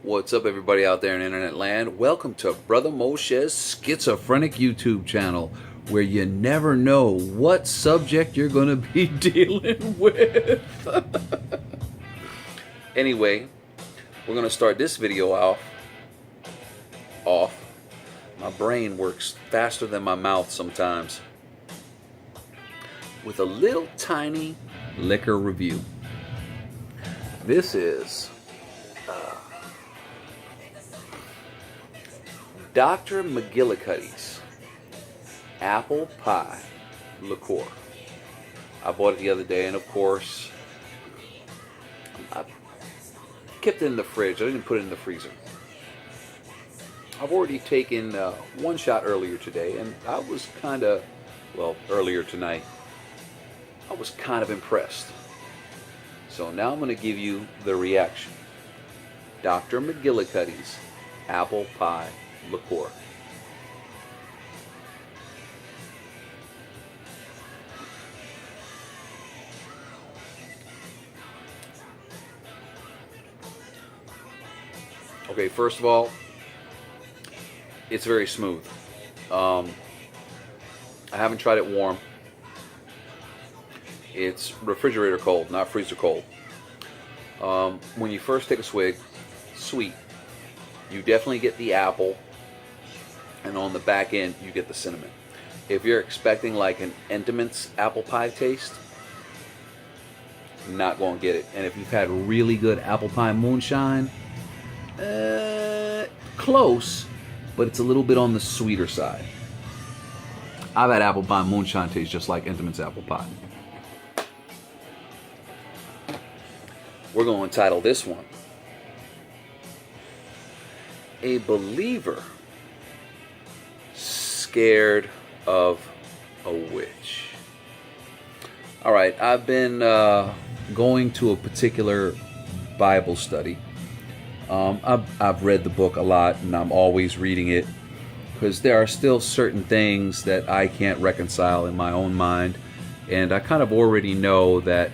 What's up, everybody out there in internet land? Welcome to Brother Moshe's Schizophrenic YouTube channel, where you never know what subject you're going to be dealing with. Anyway, we're going to start this video off. My brain works faster than my mouth sometimes, with a little tiny liquor review. This is Dr. McGillicuddy's apple pie liqueur. I bought it the other day, and of course I kept it in the fridge. I didn't put it in the freezer. I've already taken one shot earlier today, and I was earlier tonight, I was kind of impressed. So now I'm going to give you the reaction. Dr. McGillicuddy's apple pie liqueur. Okay, first of all, it's very smooth. I haven't tried it warm. It's refrigerator cold, not freezer cold. When you first take a swig, sweet. You definitely get the apple, and on the back end you get the cinnamon. If you're expecting like an Entenmann's apple pie taste, not going to get it. And if you've had really good apple pie moonshine, close, but it's a little bit on the sweeter side. I've had apple pie moonshine taste just like Entenmann's apple pie. We're going to title this one, A Believer Scared of a Witch. Alright, I've been going to a particular Bible study. I've read the book a lot, and I'm always reading it, because there are still certain things that I can't reconcile in my own mind, and I kind of already know that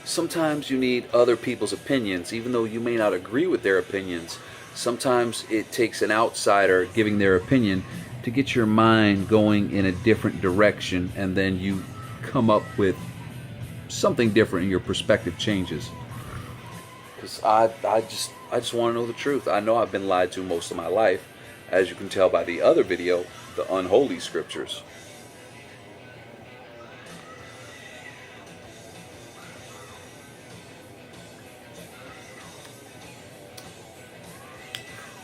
sometimes you need other people's opinions, even though you may not agree with their opinions. Sometimes it takes an outsider giving their opinion to get your mind going in a different direction, and then you come up with something different and your perspective changes. Because I just want to know the truth. I know I've been lied to most of my life, as you can tell by the other video, the unholy scriptures.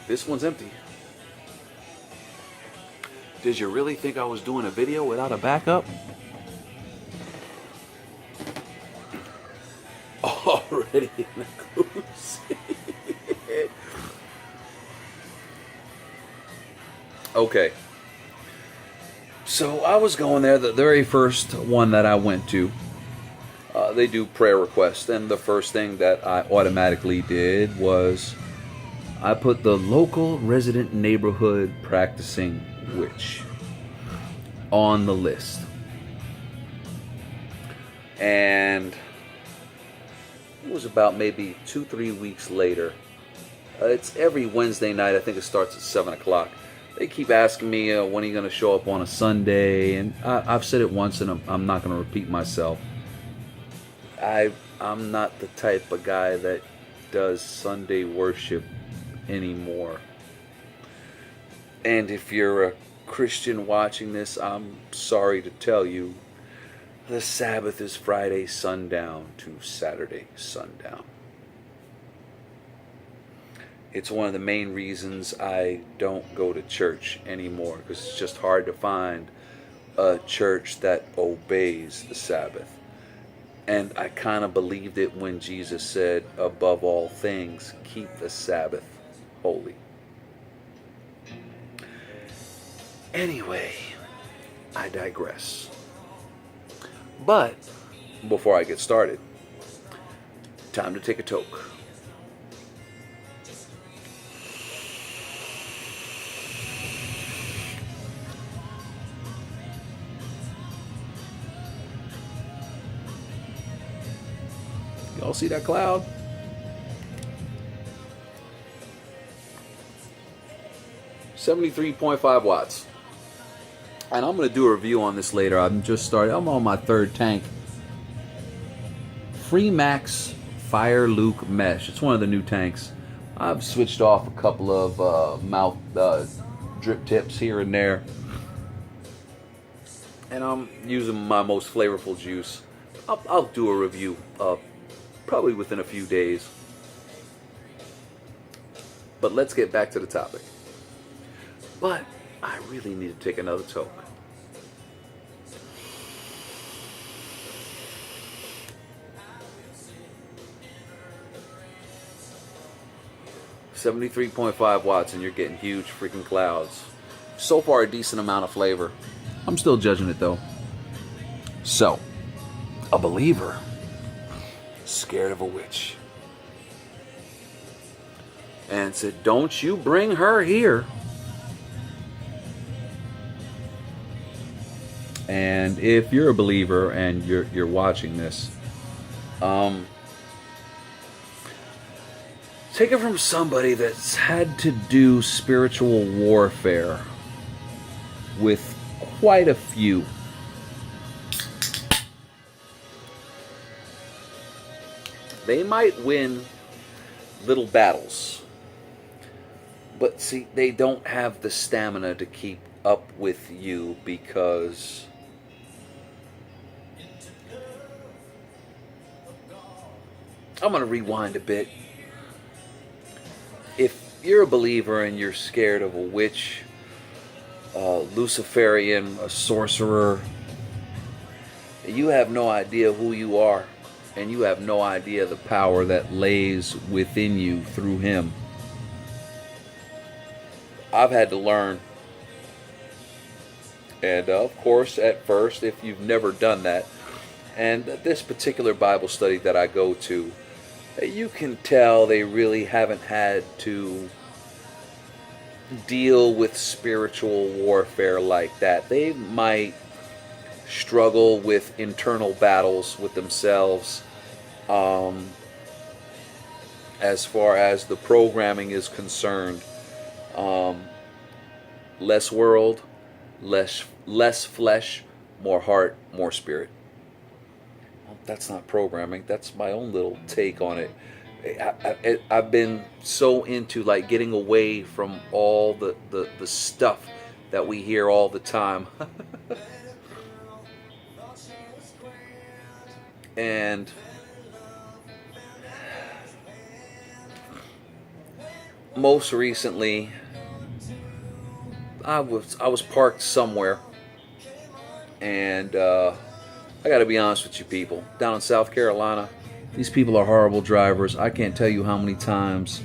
This one's empty. Did you really think I was doing a video without a backup? Already in the goose. Okay. So I was going there, the very first one that I went to. They do prayer requests, and the first thing that I automatically did was I put the local resident neighborhood practicing witch on the list. And it was about maybe 2-3 weeks later. It's every Wednesday night. I think it starts at 7 o'clock. They keep asking me, when are you going to show up on a Sunday? And I've said it once, and I'm not going to repeat myself. I'm not the type of guy that does Sunday worship anymore. And if you're a Christian watching this, I'm sorry to tell you, the Sabbath is Friday sundown to Saturday sundown. It's one of the main reasons I don't go to church anymore, because it's just hard to find a church that obeys the Sabbath. And I kind of believed it when Jesus said, above all things, keep the Sabbath holy. Anyway, I digress. But before I get started, time to take a toke. Y'all see that cloud? 73.5 watts. And I'm going to do a review on this later. I'm just starting. I'm on my third tank. Freemax Fire Luke Mesh. It's one of the new tanks. I've switched off a couple of mouth drip tips here and there. And I'm using my most flavorful juice. I'll do a review probably within a few days. But let's get back to the topic. But I really need to take another toke. $73.5 and you're getting huge freaking clouds. So far, a decent amount of flavor. I'm still judging it though. So, a believer scared of a witch and said, "Don't you bring her here." And if you're a believer and you're watching this, take it from somebody that's had to do spiritual warfare with quite a few. They might win little battles, but see, they don't have the stamina to keep up with you because I'm going to rewind a bit. If you're a believer and you're scared of a witch, a Luciferian, a sorcerer, you have no idea who you are, and you have no idea the power that lays within you through him. I've had to learn. And of course, at first, if you've never done that, and this particular Bible study that I go to, you can tell they really haven't had to deal with spiritual warfare like that. They might struggle with internal battles with themselves as far as the programming is concerned. Less world, less flesh, more heart, more spirit. Well, that's not programming. That's my own little take on it. I've been so into like getting away from all the stuff that we hear all the time. And most recently, I was parked somewhere, and I got to be honest with you people, down in South Carolina, these people are horrible drivers. I can't tell you how many times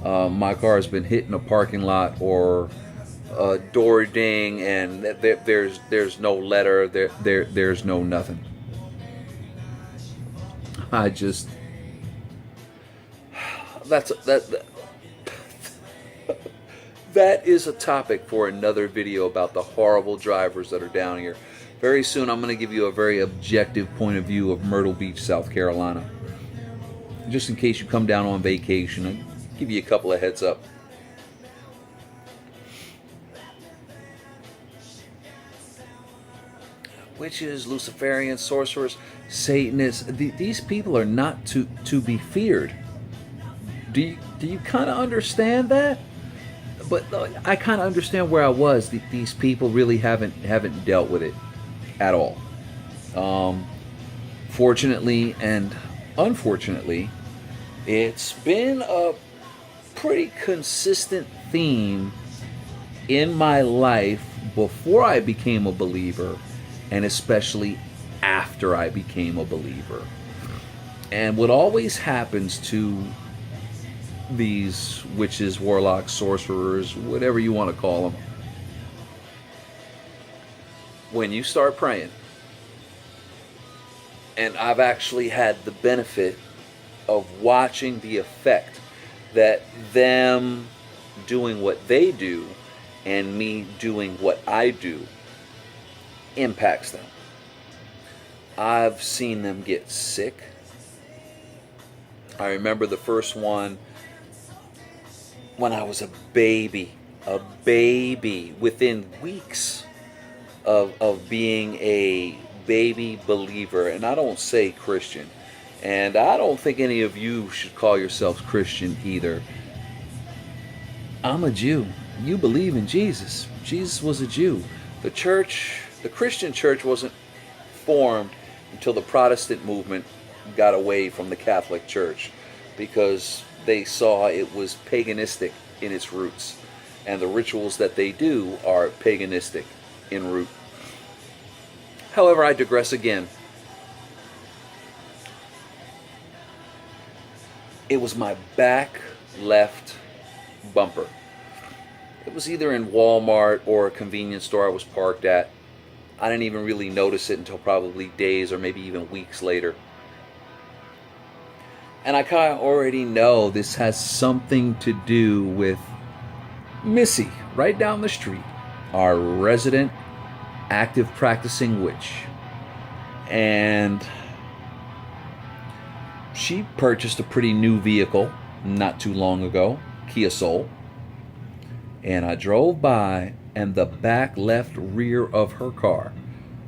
my car has been hit in a parking lot or a door ding, and there's no letter, there's no nothing. I just that is a topic for another video about the horrible drivers that are down here. Very soon I'm going to give you a very objective point of view of Myrtle Beach, South Carolina. Just in case you come down on vacation, I'll give you a couple of heads up. Witches, Luciferians, sorcerers, Satanists, these people are not to be feared. Do you kind of understand that? But I kind of understand where I was. These people really haven't dealt with it at all. Fortunately and unfortunately, it's been a pretty consistent theme in my life before I became a believer, and especially after I became a believer. And what always happens to these witches, warlocks, sorcerers, whatever you want to call them, when you start praying, and I've actually had the benefit of watching the effect that them doing what they do and me doing what I do impacts them. I've seen them get sick. I remember the first one when I was a baby. A baby within weeks of being a baby believer. And I don't say Christian. And I don't think any of you should call yourselves Christian either. I'm a Jew. You believe in Jesus. Jesus was a Jew. The church, the Christian church, wasn't formed until the Protestant movement got away from the Catholic Church because they saw it was paganistic in its roots. And the rituals that they do are paganistic in root. However, I digress again. It was my back left bumper. It was either in Walmart or a convenience store I was parked at. I didn't even really notice it until probably days or maybe even weeks later. And I kind of already know this has something to do with Missy, right down the street, our resident active practicing witch. And she purchased a pretty new vehicle not too long ago, Kia Soul. And I drove by, and the back left rear of her car,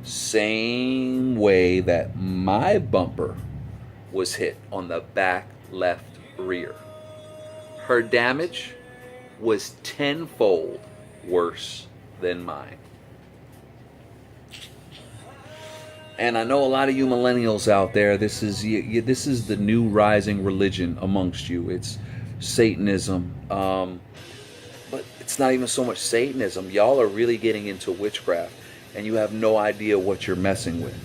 same way that my bumper was hit on the back left rear. Her damage was tenfold worse than mine. And I know a lot of you millennials out there, this is the new rising religion amongst you. It's Satanism. But it's not even so much Satanism. Y'all are really getting into witchcraft, and you have no idea what you're messing with.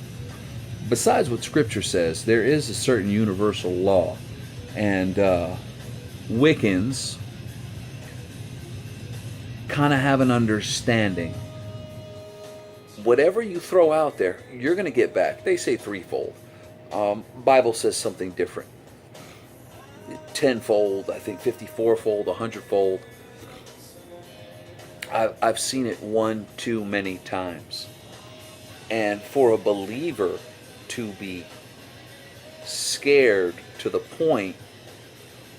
Besides what Scripture says, there is a certain universal law. And Wiccans kind of have an understanding. Whatever you throw out there, you're going to get back. They say threefold. Bible says something different. Tenfold, I think 54-fold, 100-fold. I've seen it one too many times. And for a believer to be scared to the point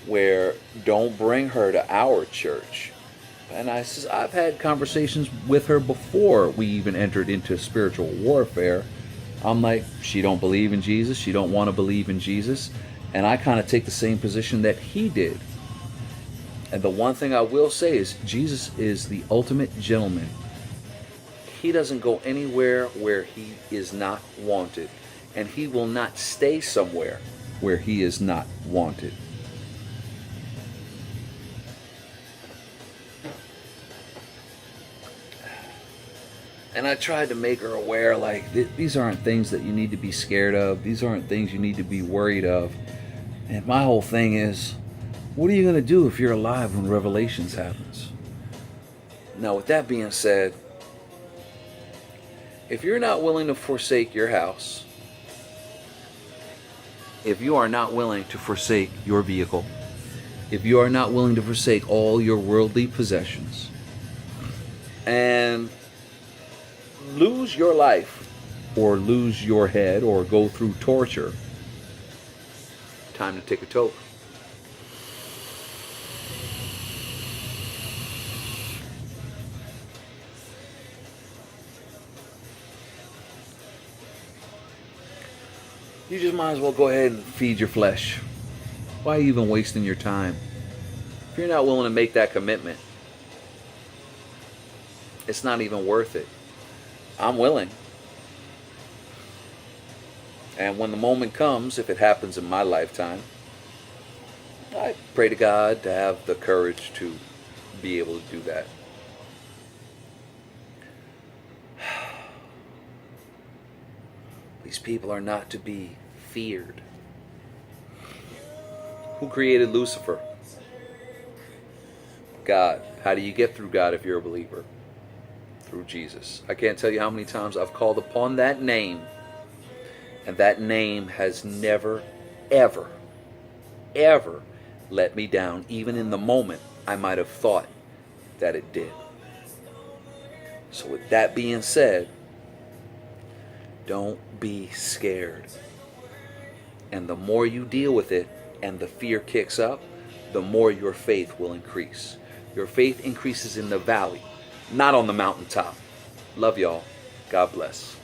where don't bring her to our church. And I've had conversations with her before we even entered into spiritual warfare. I'm like, she don't believe in Jesus. She don't want to believe in Jesus. And I kind of take the same position that he did. And the one thing I will say is Jesus is the ultimate gentleman. He doesn't go anywhere where he is not wanted. And he will not stay somewhere where he is not wanted. And I tried to make her aware, like, these aren't things that you need to be scared of. These aren't things you need to be worried of. And my whole thing is, what are you going to do if you're alive when Revelations happens? Now, with that being said, if you're not willing to forsake your house, if you are not willing to forsake your vehicle, if you are not willing to forsake all your worldly possessions, and lose your life, or lose your head, or go through torture, time to take a toke. You just might as well go ahead and feed your flesh. Why even wasting your time? If you're not willing to make that commitment, it's not even worth it. I'm willing. And when the moment comes, if it happens in my lifetime, I pray to God to have the courage to be able to do that. These people are not to be feared. Who created Lucifer? God. How do you get through God if you're a believer? Through Jesus. I can't tell you how many times I've called upon that name, and that name has never, ever, ever let me down, even in the moment I might have thought that it did. So with that being said, don't be scared. And the more you deal with it and the fear kicks up, the more your faith will increase. Your faith increases in the valley, not on the mountaintop. Love y'all. God bless.